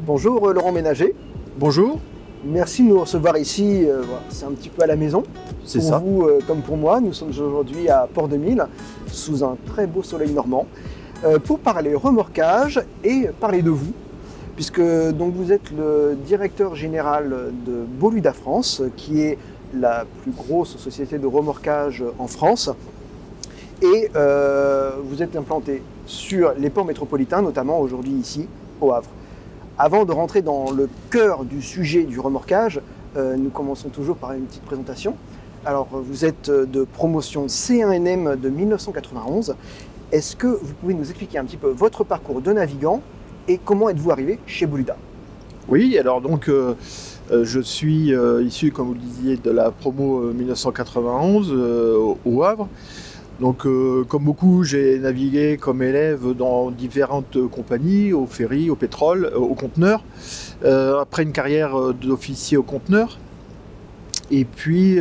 Bonjour Laurent Ménager. Bonjour. Merci de nous recevoir ici, c'est un petit peu à la maison. C'est pour ça. vous comme pour moi, nous sommes aujourd'hui à Port-de-Mille, sous un très beau soleil normand, pour parler remorquage et parler de vous, puisque donc, vous êtes le directeur général de Boluda France, qui est la plus grosse société de remorquage en France. Et vous êtes implanté sur les ports métropolitains, notamment aujourd'hui ici au Havre. Avant de rentrer dans le cœur du sujet du remorquage, nous commençons toujours par une petite présentation. Alors, vous êtes de promotion C1NM de 1991. Est-ce que vous pouvez nous expliquer un petit peu votre parcours de navigant et comment êtes-vous arrivé chez Boluda? Oui, alors donc je suis issu, comme vous le disiez, de la promo 1991 au Havre. Donc, comme beaucoup, j'ai navigué comme élève dans différentes compagnies, au ferry, au pétrole, au conteneur. Après une carrière d'officier au conteneur. Et puis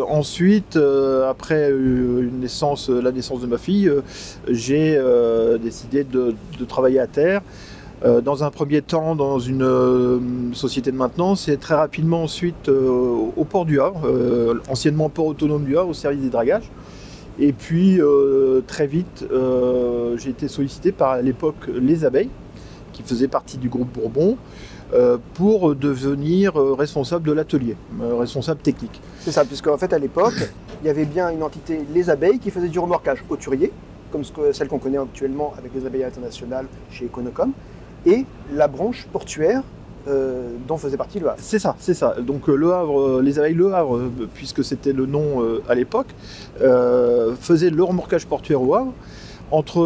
ensuite, après la naissance de ma fille, j'ai décidé de travailler à terre. Dans un premier temps dans une société de maintenance et très rapidement ensuite au port du Havre, anciennement port autonome du Havre, au service des dragages. Et puis très vite, j'ai été sollicité par à l'époque les Abeilles, qui faisaient partie du groupe Bourbon, pour devenir responsable de l'atelier, responsable technique. C'est ça, puisque en fait à l'époque, il y avait bien une entité, les Abeilles, qui faisait du remorquage hauturier, comme celle qu'on connaît actuellement avec les Abeilles internationales chez Econocom, et la branche portuaire dont faisait partie le Havre. C'est ça, c'est ça. Donc le Havre, les Abeilles Le Havre, puisque c'était le nom à l'époque, faisait le remorquage portuaire au Havre. Entre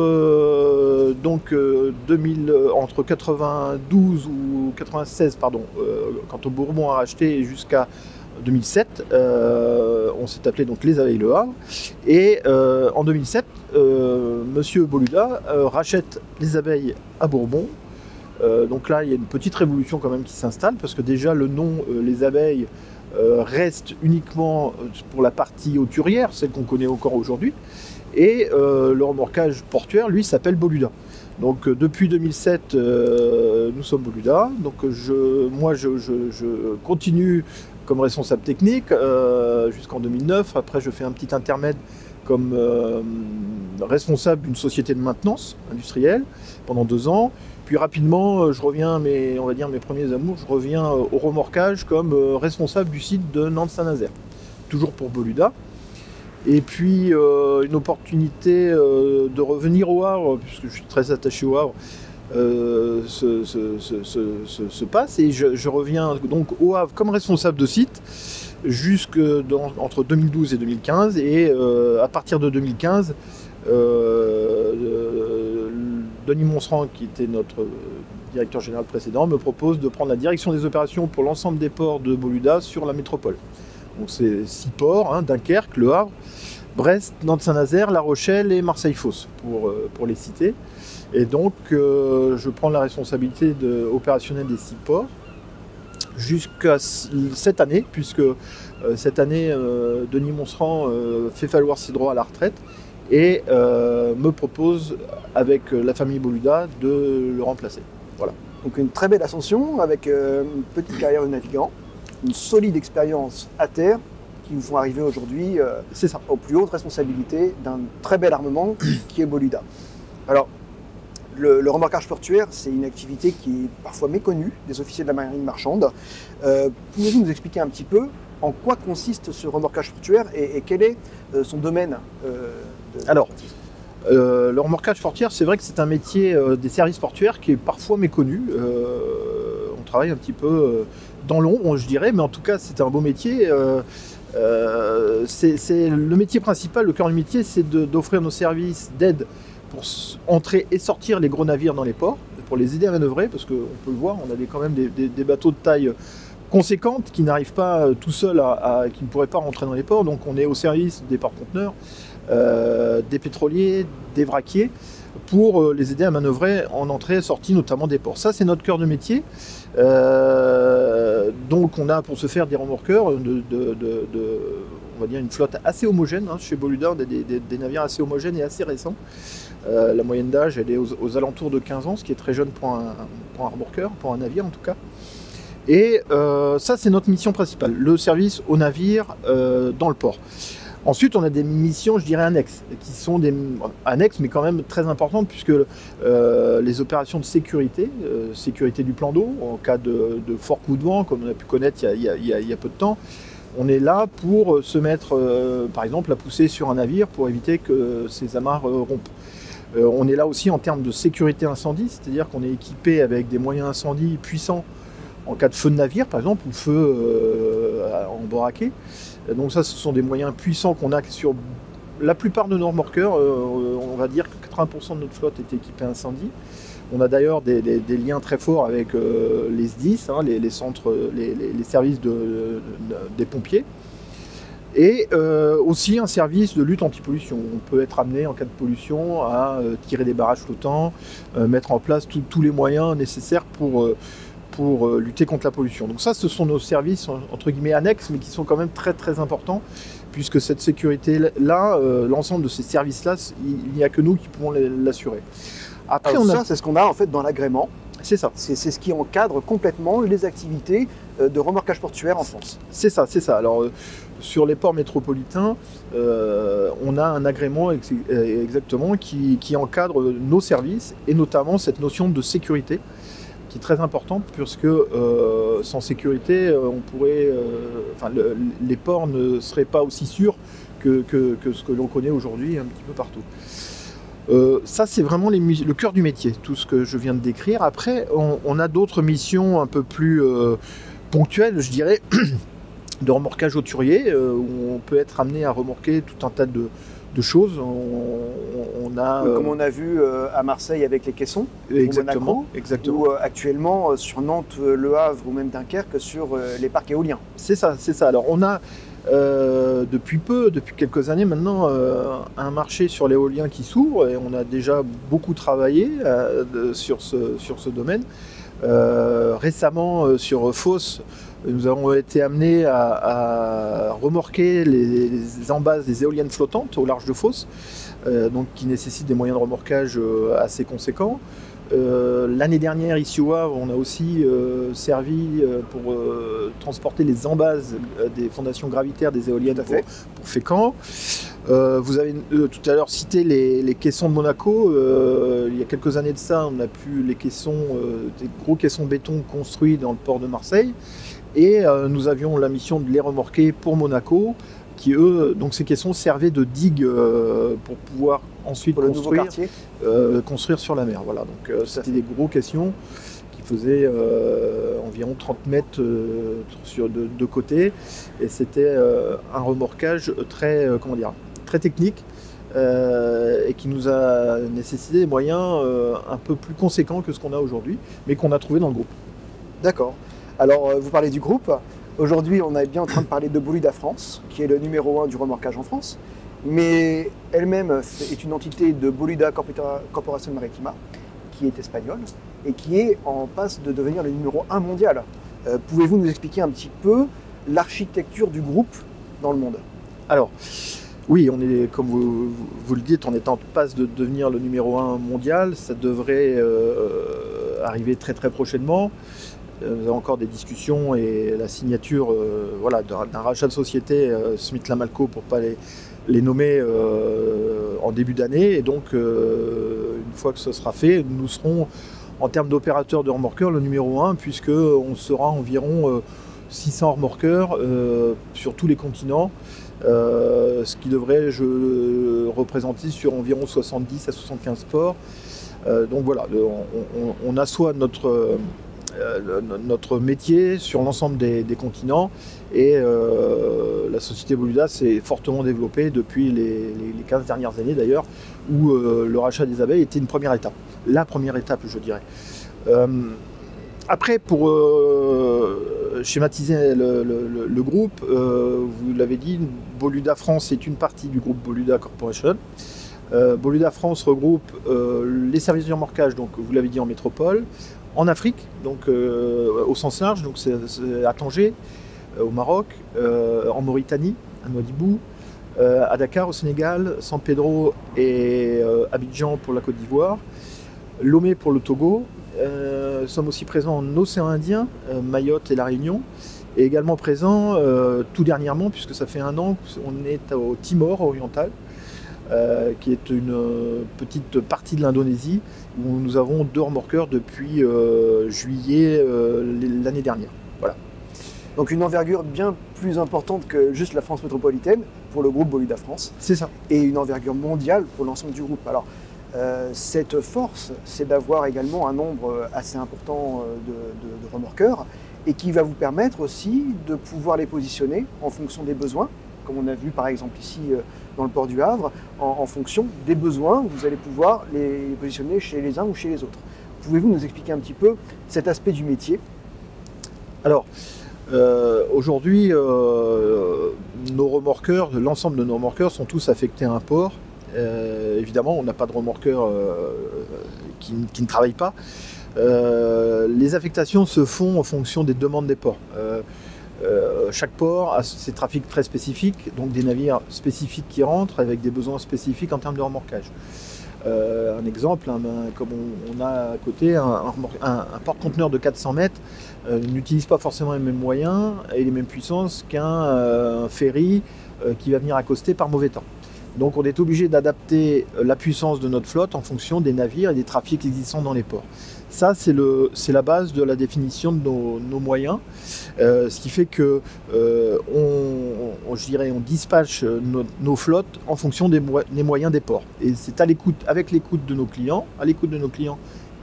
92 ou 96, pardon, quand Bourbon a racheté, jusqu'à 2007, on s'est appelé donc les Abeilles Le Havre. Et en 2007, Monsieur Boluda rachète les Abeilles à Bourbon. Donc là, il y a une petite révolution quand même qui s'installe, parce que déjà le nom les Abeilles reste uniquement pour la partie hauturière, celle qu'on connaît encore aujourd'hui, et le remorquage portuaire, lui, s'appelle Boluda. Donc depuis 2007, nous sommes Boluda. Donc moi, je continue comme responsable technique jusqu'en 2009. Après, je fais un petit intermède comme responsable d'une société de maintenance industrielle pendant 2 ans. Puis rapidement, je reviens, on va dire mes premiers amours, je reviens au remorquage comme responsable du site de Nantes-Saint-Nazaire, toujours pour Boluda. Et puis une opportunité de revenir au Havre, puisque je suis très attaché au Havre, se passe, et je reviens donc au Havre comme responsable de site entre 2012 et 2015, et à partir de 2015, Denis Monserand, qui était notre directeur général précédent, me propose de prendre la direction des opérations pour l'ensemble des ports de Boluda sur la métropole. Donc c'est 6 ports, Dunkerque, Le Havre, Brest, Nantes-Saint-Nazaire, La Rochelle et Marseille-Fos, pour les citer. Et donc je prends la responsabilité opérationnelle des 6 ports jusqu'à cette année, puisque cette année, Denis Monserand fait valoir ses droits à la retraite et me propose, avec la famille Boluda, de le remplacer. Voilà. Donc une très belle ascension, avec une petite carrière de navigant, une solide expérience à terre, qui nous font arriver aujourd'hui aux plus hautes responsabilités d'un très bel armement qui est Boluda. Alors, le remorquage portuaire, c'est une activité qui est parfois méconnue des officiers de la marine marchande. Pouvez-vous nous expliquer un petit peu en quoi consiste ce remorquage portuaire et quel est son domaine Alors, le remorquage portuaire, c'est vrai que c'est un métier des services portuaires qui est parfois méconnu. On travaille un petit peu dans l'ombre, je dirais, mais en tout cas, c'est un beau métier. C'est le métier principal, le cœur du métier, c'est d'offrir nos services d'aide pour entrer et sortir les gros navires dans les ports, pour les aider à manœuvrer, parce qu'on peut le voir, on a quand même des bateaux de taille conséquente qui n'arrivent pas tout seuls, qui ne pourraient pas rentrer dans les ports. Donc on est au service des porte-conteneurs, des pétroliers, des vraquiers, pour les aider à manœuvrer en entrée et sortie, notamment des ports. Ça, c'est notre cœur de métier. Donc on a pour ce faire des remorqueurs, on va dire une flotte assez homogène. Chez Boluda, on a des navires assez homogènes et assez récents. La moyenne d'âge, elle est aux alentours de 15 ans, ce qui est très jeune pour un remorqueur, pour un navire en tout cas. Et ça, c'est notre mission principale, le service aux navires dans le port. Ensuite, on a des missions, je dirais, annexes, qui sont des annexes, mais quand même très importantes, puisque les opérations de sécurité, sécurité du plan d'eau, en cas de fort coup de vent, comme on a pu connaître il y a peu de temps, on est là pour se mettre, par exemple, à pousser sur un navire pour éviter que ces amarres rompent. On est là aussi en termes de sécurité incendie, c'est-à-dire qu'on est équipé avec des moyens incendie puissants en cas de feu de navire, par exemple, ou feu en bord à quai. Donc ça, ce sont des moyens puissants qu'on a sur la plupart de nos remorqueurs. On va dire que 80% de notre flotte est équipée incendie. On a d'ailleurs des liens très forts avec les SDIS, hein, les centres, les services des pompiers. Et aussi un service de lutte anti-pollution. On peut être amené en cas de pollution à tirer des barrages flottants, mettre en place tous les moyens nécessaires pour lutter contre la pollution. Donc ça, ce sont nos services entre guillemets annexes, mais qui sont quand même très très importants, puisque cette sécurité-là, l'ensemble de ces services-là, il n'y a que nous qui pouvons l'assurer. Après, ça, c'est ce qu'on a en fait dans l'agrément. C'est ça. C'est ce qui encadre complètement les activités de remorquage portuaire en France. C'est ça, c'est ça. Alors, sur les ports métropolitains, on a un agrément exactement qui encadre nos services, et notamment cette notion de sécurité, qui est très importante, puisque sans sécurité, on pourrait, les ports ne seraient pas aussi sûrs que ce que l'on connaît aujourd'hui un petit peu partout. Ça, c'est vraiment le cœur du métier, tout ce que je viens de décrire. Après, on a d'autres missions un peu plus ponctuelles, je dirais, de remorquage hauturier, où on peut être amené à remorquer tout un tas de choses. Comme on a vu à Marseille avec les caissons, exactement, ou actuellement sur Nantes, Le Havre ou même Dunkerque sur les parcs éoliens. C'est ça, c'est ça. Alors on a depuis quelques années maintenant, un marché sur l'éolien qui s'ouvre, et on a déjà beaucoup travaillé sur ce domaine. Récemment, sur Fos, nous avons été amenés à remorquer les embases des éoliennes flottantes au large de Fos, donc qui nécessitent des moyens de remorquage assez conséquents. L'année dernière, ici au Havre, on a aussi servi pour transporter les embases des fondations gravitaires des éoliennes pour Fécamp. Vous avez tout à l'heure cité les caissons de Monaco. Il y a quelques années de ça, on a pu des gros caissons béton construits dans le port de Marseille. Et nous avions la mission de les remorquer pour Monaco, qui eux, donc ces caissons servaient de digue pour pouvoir ensuite construire sur la mer. Voilà, donc c'était des gros caissons qui faisaient environ 30 mètres sur deux côtés, et c'était un remorquage très technique, et qui nous a nécessité des moyens un peu plus conséquents que ce qu'on a aujourd'hui, mais qu'on a trouvé dans le groupe. D'accord. Alors, vous parlez du groupe. Aujourd'hui, on est bien en train de parler de Boluda France, qui est le numéro 1 du remorquage en France, mais elle-même est une entité de Boluda Corporación Marítima, qui est espagnole, et qui est en passe de devenir le numéro 1 mondial. Pouvez-vous nous expliquer un petit peu l'architecture du groupe dans le monde? Alors, oui, on est, comme vous le dites, on est en passe de devenir le numéro 1 mondial. Ça devrait arriver très très prochainement. Nous avons encore des discussions et la signature d'un rachat de société, Smith-Lamalco, pour ne pas les nommer, en début d'année. Et donc, une fois que ce sera fait, nous serons, en termes d'opérateurs de remorqueurs, le numéro 1, puisqu'on sera environ 600 remorqueurs sur tous les continents, ce qui devrait représenter sur environ 70 à 75 ports. Donc voilà, on assoit notre métier sur l'ensemble des continents, et la société Boluda s'est fortement développée depuis les 15 dernières années d'ailleurs, où le rachat des abeilles était une première étape, la première étape, je dirais. Après, pour schématiser le groupe, vous l'avez dit, Boluda France est une partie du groupe Boluda Corporation. Boluda France regroupe les services de remorquage, donc vous l'avez dit, en métropole, en Afrique, donc au sens large, donc c'est à Tanger, au Maroc, en Mauritanie, à Nouadhibou, à Dakar au Sénégal, San Pedro et Abidjan pour la Côte d'Ivoire, Lomé pour le Togo. Nous sommes aussi présents en océan Indien, Mayotte et La Réunion, et également présents tout dernièrement, puisque ça fait 1 an, on est au Timor oriental, qui est une petite partie de l'Indonésie, où nous avons 2 remorqueurs depuis juillet l'année dernière. Voilà. Donc une envergure bien plus importante que juste la France métropolitaine pour le groupe Boluda France. C'est ça. Et une envergure mondiale pour l'ensemble du groupe. Alors, cette force, c'est d'avoir également un nombre assez important de remorqueurs et qui va vous permettre aussi de pouvoir les positionner en fonction des besoins, comme on a vu par exemple ici dans le port du Havre, en fonction des besoins, vous allez pouvoir les positionner chez les uns ou chez les autres. Pouvez-vous nous expliquer un petit peu cet aspect du métier? Alors, aujourd'hui, nos remorqueurs, l'ensemble de nos remorqueurs sont tous affectés à un port. Évidemment, on n'a pas de remorqueurs qui ne travaillent pas. Les affectations se font en fonction des demandes des ports. Chaque port a ses trafics très spécifiques, donc des navires spécifiques qui rentrent avec des besoins spécifiques en termes de remorquage. Un exemple, comme on a à côté, un porte-conteneur de 400 mètres n'utilise pas forcément les mêmes moyens et les mêmes puissances qu'un ferry qui va venir accoster par mauvais temps. Donc on est obligé d'adapter la puissance de notre flotte en fonction des navires et des trafics existants dans les ports. Ça, c'est la base de la définition de nos moyens, ce qui fait que on dispatche nos flottes en fonction des moyens des ports. Et c'est avec l'écoute de nos clients,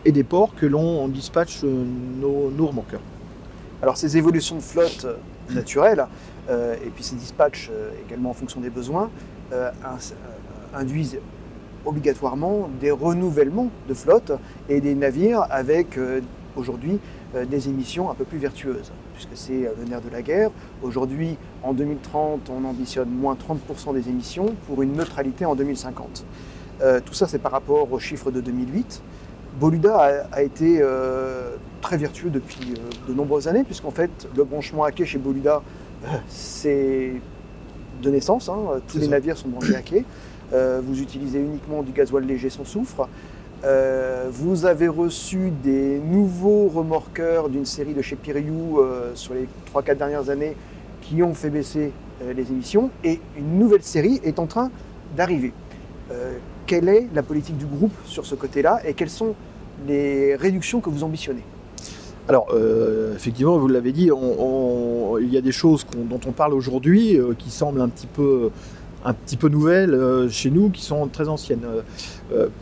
et des ports que l'on dispatche nos remorqueurs. Alors ces évolutions de flotte naturelles et puis ces dispatchs également en fonction des besoins induisent obligatoirement des renouvellements de flotte et des navires avec aujourd'hui des émissions un peu plus vertueuses, puisque c'est le nerf de la guerre. Aujourd'hui, en 2030, on ambitionne moins 30% des émissions pour une neutralité en 2050. Tout ça, c'est par rapport aux chiffres de 2008. Boluda a été très vertueux depuis de nombreuses années, puisqu'en fait, le branchement à quai chez Boluda, c'est de naissance. Tous les navires sont branchés à quai. Vous utilisez uniquement du gasoil léger sans soufre. Vous avez reçu des nouveaux remorqueurs d'une série de chez Piriou sur les 3-4 dernières années qui ont fait baisser les émissions, et une nouvelle série est en train d'arriver. Quelle est la politique du groupe sur ce côté-là et quelles sont les réductions que vous ambitionnez? Alors, effectivement, vous l'avez dit, il y a des choses dont on parle aujourd'hui qui semblent un petit peu nouvelles chez nous, qui sont très anciennes.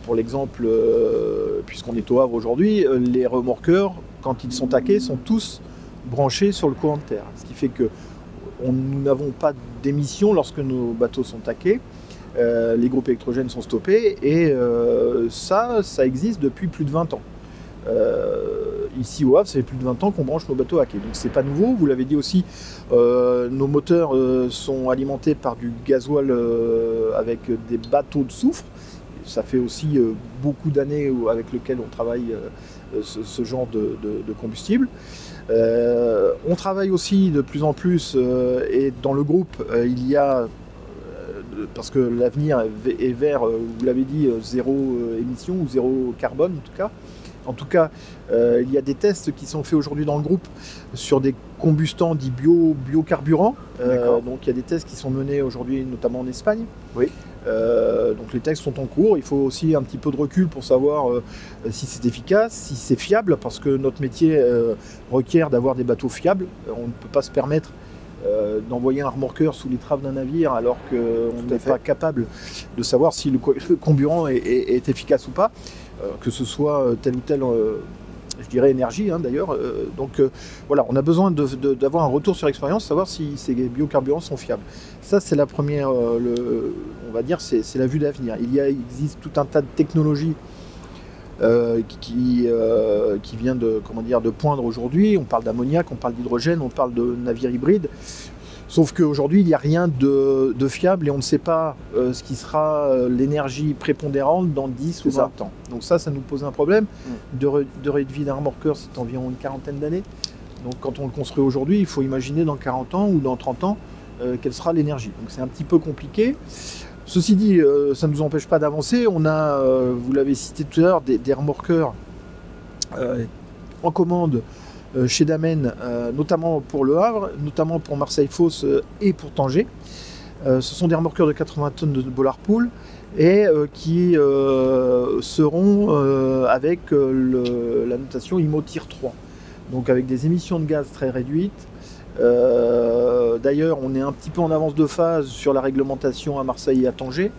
Pour l'exemple, puisqu'on est au Havre aujourd'hui, les remorqueurs, quand ils sont à quai, sont tous branchés sur le courant de terre. Ce qui fait que nous n'avons pas d'émissions lorsque nos bateaux sont à quai. Les groupes électrogènes sont stoppés et ça existe depuis plus de 20 ans. Ici au Havre, ça fait plus de 20 ans qu'on branche nos bateaux à quai, donc c'est pas nouveau. Vous l'avez dit aussi, nos moteurs sont alimentés par du gasoil avec des bateaux de soufre. Ça fait aussi beaucoup d'années avec lesquelles on travaille ce genre de combustible. On travaille aussi de plus en plus, et dans le groupe, il y a, parce que l'avenir est vers, vous l'avez dit, zéro émission ou zéro carbone en tout cas. En tout cas, il y a des tests qui sont faits aujourd'hui dans le groupe sur des combustants dits biocarburants. Donc il y a des tests qui sont menés aujourd'hui notamment en Espagne. Oui. Donc les tests sont en cours. Il faut aussi un petit peu de recul pour savoir si c'est efficace, si c'est fiable, parce que notre métier requiert d'avoir des bateaux fiables. On ne peut pas se permettre d'envoyer un remorqueur sous les traves d'un navire alors qu'on n'est pas capable de savoir si le carburant est efficace ou pas. Que ce soit telle ou telle, je dirais, énergie d'ailleurs. Donc voilà, on a besoin d'avoir un retour sur expérience, savoir si ces biocarburants sont fiables. Ça, c'est la première, on va dire, c'est la vue d'avenir. Il existe tout un tas de technologies qui vient de poindre aujourd'hui. On parle d'ammoniac, on parle d'hydrogène, on parle de navires hybrides. Sauf qu'aujourd'hui, il n'y a rien de fiable et on ne sait pas ce qui sera l'énergie prépondérante dans 10 ou 20 ans. Donc ça nous pose un problème. Durée de vie d'un remorqueur, c'est environ une 40aine d'années. Donc quand on le construit aujourd'hui, il faut imaginer dans 40 ans ou dans 30 ans quelle sera l'énergie. Donc c'est un petit peu compliqué. Ceci dit, ça ne nous empêche pas d'avancer. On a, vous l'avez cité tout à l'heure, des remorqueurs en commande chez Damen, notamment pour Le Havre, notamment pour Marseille-Fos et pour Tanger. Ce sont des remorqueurs de 80 tonnes de bollard pool et qui seront avec la notation IMO Tier 3. Donc avec des émissions de gaz très réduites. D'ailleurs, on est un petit peu en avance de phase sur la réglementation à Marseille et à Tanger,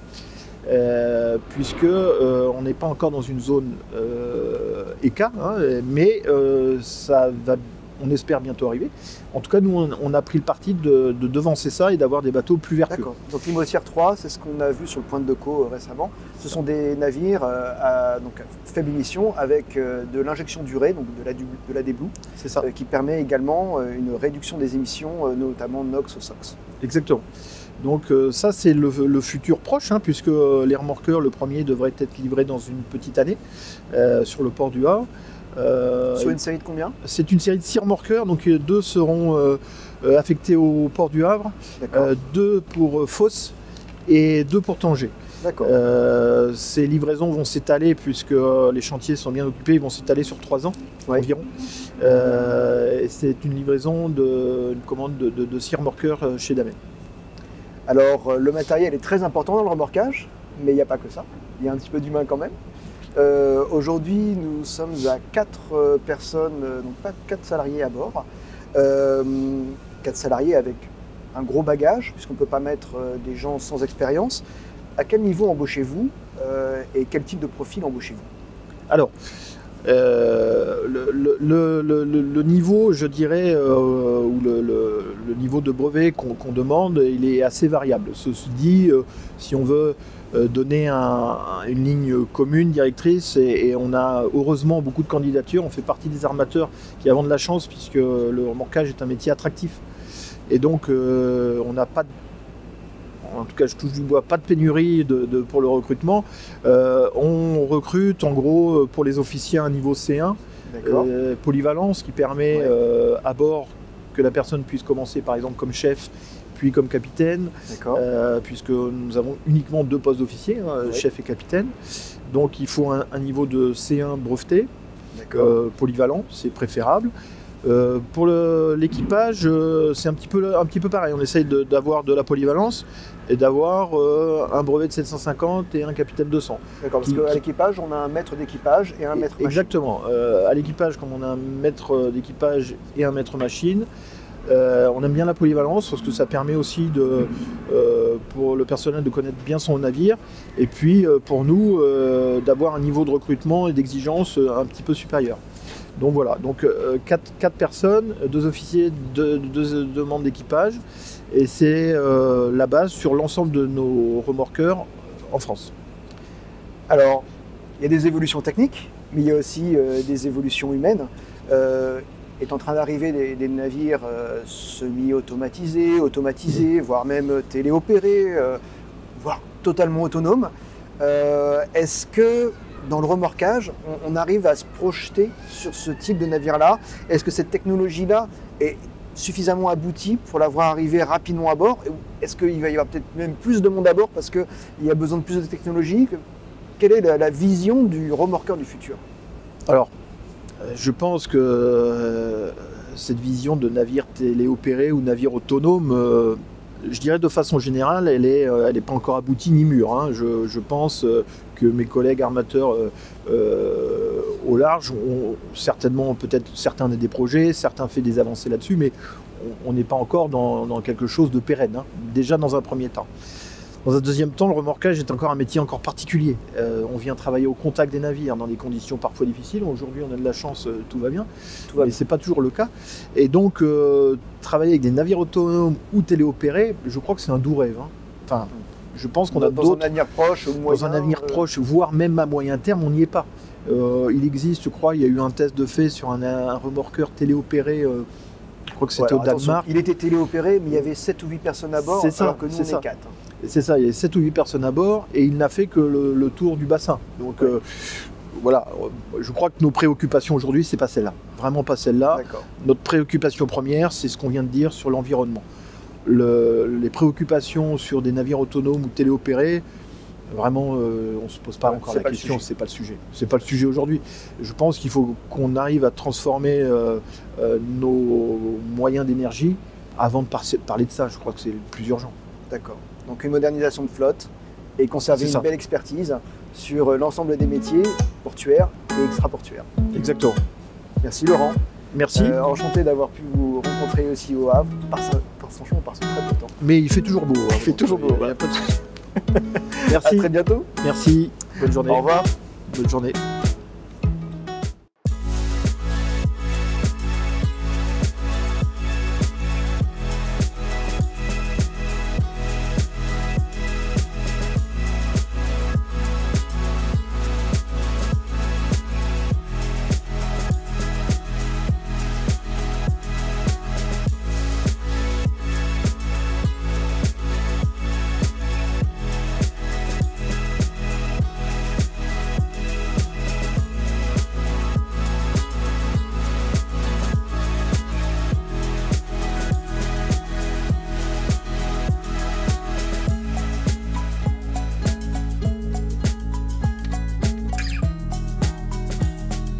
puisque on n'est pas encore dans une zone ECA, hein, mais ça va, on espère bientôt arriver. En tout cas, nous, on a pris le parti de devancer ça et d'avoir des bateaux plus vertueux. D'accord. Donc l'IMO Tier 3, c'est ce qu'on a vu sur le point de Decaux récemment. Ce sont des navires à faible émission avec de l'injection d'urée, donc de la DBlue, C'est ça. qui permet également une réduction des émissions, notamment NOx ou SOx. Exactement. Donc ça, c'est le futur proche, hein, puisque les remorqueurs, le premier devrait être livré dans une petite année sur le port du Havre. Sur une série de combien? C'est une série de 6 remorqueurs, donc 2 seront affectés au port du Havre, 2 pour Fos et 2 pour Tanger. D'accord. Ces livraisons vont s'étaler, puisque les chantiers sont bien occupés, ils vont s'étaler sur 3 ans environ. C'est une livraison une commande de 6 remorqueurs chez Damen. Alors le matériel est très important dans le remorquage, mais il n'y a pas que ça. Il y a un petit peu d'humain quand même. Aujourd'hui, nous sommes à 4 personnes, donc pas 4 salariés à bord. 4 salariés avec un gros bagage, puisqu'on ne peut pas mettre des gens sans expérience. À quel niveau embauchez-vous et quel type de profil embauchez-vous? Alors, le niveau, je dirais, ou le niveau de brevet qu'on demande, il est assez variable. Ceci dit, si on veut donner une ligne commune, directrice, et on a heureusement beaucoup de candidatures, on fait partie des armateurs qui avons de la chance, puisque le remorquage est un métier attractif. Et donc, on n'a pas en tout cas je touche du bois, pas de pénurie pour le recrutement. On recrute en gros pour les officiers à un niveau C1, polyvalence, qui permet à bord que la personne puisse commencer par exemple comme chef, puis comme capitaine, puisque nous avons uniquement 2 postes d'officier, chef et capitaine. Donc il faut un niveau de C1 breveté, polyvalent, c'est préférable. Pour l'équipage, c'est un petit peu pareil. On essaye d'avoir de la polyvalence et d'avoir un brevet de 750 et un capitaine 200. D'accord, parce qu'à l'équipage, on a un maître d'équipage et un maître machine. Exactement. À l'équipage, comme on a un maître d'équipage et un maître machine, on aime bien la polyvalence parce que ça permet aussi pour le personnel de connaître bien son navire et puis pour nous d'avoir un niveau de recrutement et d'exigence un petit peu supérieur. Donc voilà, donc 4 personnes, 2 officiers, 2 membres d'équipage, et c'est la base sur l'ensemble de nos remorqueurs en France. Alors, il y a des évolutions techniques, mais il y a aussi des évolutions humaines. Est en train d'arriver des navires semi-automatisés, automatisés, voire même téléopérés, voire totalement autonomes. Est-ce que dans le remorquage, on arrive à se projeter sur ce type de navire-là? Est-ce que cette technologie-là est suffisamment aboutie pour la voir arriver rapidement à bord? Est-ce qu'il va y avoir peut-être même plus de monde à bord parce qu'il y a besoin de plus de technologie? Quelle est la vision du remorqueur du futur? Alors, je pense que cette vision de navire téléopéré ou navire autonome, je dirais de façon générale, elle est pas encore aboutie ni mûre. Hein. Je pense que mes collègues armateurs au large ont certainement, peut-être certains ont des projets, certains fait des avancées là-dessus, mais on n'est pas encore dans quelque chose de pérenne, hein, déjà dans un premier temps. Dans un deuxième temps, le remorquage est encore un métier encore particulier. On vient travailler au contact des navires dans des conditions parfois difficiles. Aujourd'hui, on a de la chance, tout va bien, mais ce n'est pas toujours le cas. Et donc, travailler avec des navires autonomes ou téléopérés, je crois que c'est un doux rêve. Hein. Enfin, je pense qu'on a d'autres... Dans un avenir proche ou moyen... Dans un avenir proche, voire même à moyen terme, on n'y est pas. Il existe, je crois, il y a eu un test de fait sur un remorqueur téléopéré, je crois que c'était au Danemark. Il était téléopéré, mais il y avait 7 ou 8 personnes à bord, alors que nous, on est 4. C'est ça, il y a 7 ou 8 personnes à bord et il n'a fait que le tour du bassin. Donc voilà, je crois que nos préoccupations aujourd'hui, c'est pas celle-là. Vraiment pas celle-là. Notre préoccupation première, c'est ce qu'on vient de dire sur l'environnement. les préoccupations sur des navires autonomes ou téléopérés, vraiment, on ne se pose pas encore la question, c'est pas le sujet. C'est pas le sujet aujourd'hui. Je pense qu'il faut qu'on arrive à transformer nos moyens d'énergie avant de parler de ça. Je crois que c'est le plus urgent. D'accord. Donc une modernisation de flotte et conserver une belle expertise sur l'ensemble des métiers portuaires et extraportuaires. Exactement. Merci Laurent. Merci. Enchanté d'avoir pu vous rencontrer aussi au Havre, franchement par ce très beau temps. Mais il fait toujours beau. Il fait toujours beau. Il y a pas de souci. Merci. À très bientôt. Merci. Bonne journée. Au revoir. Bonne journée.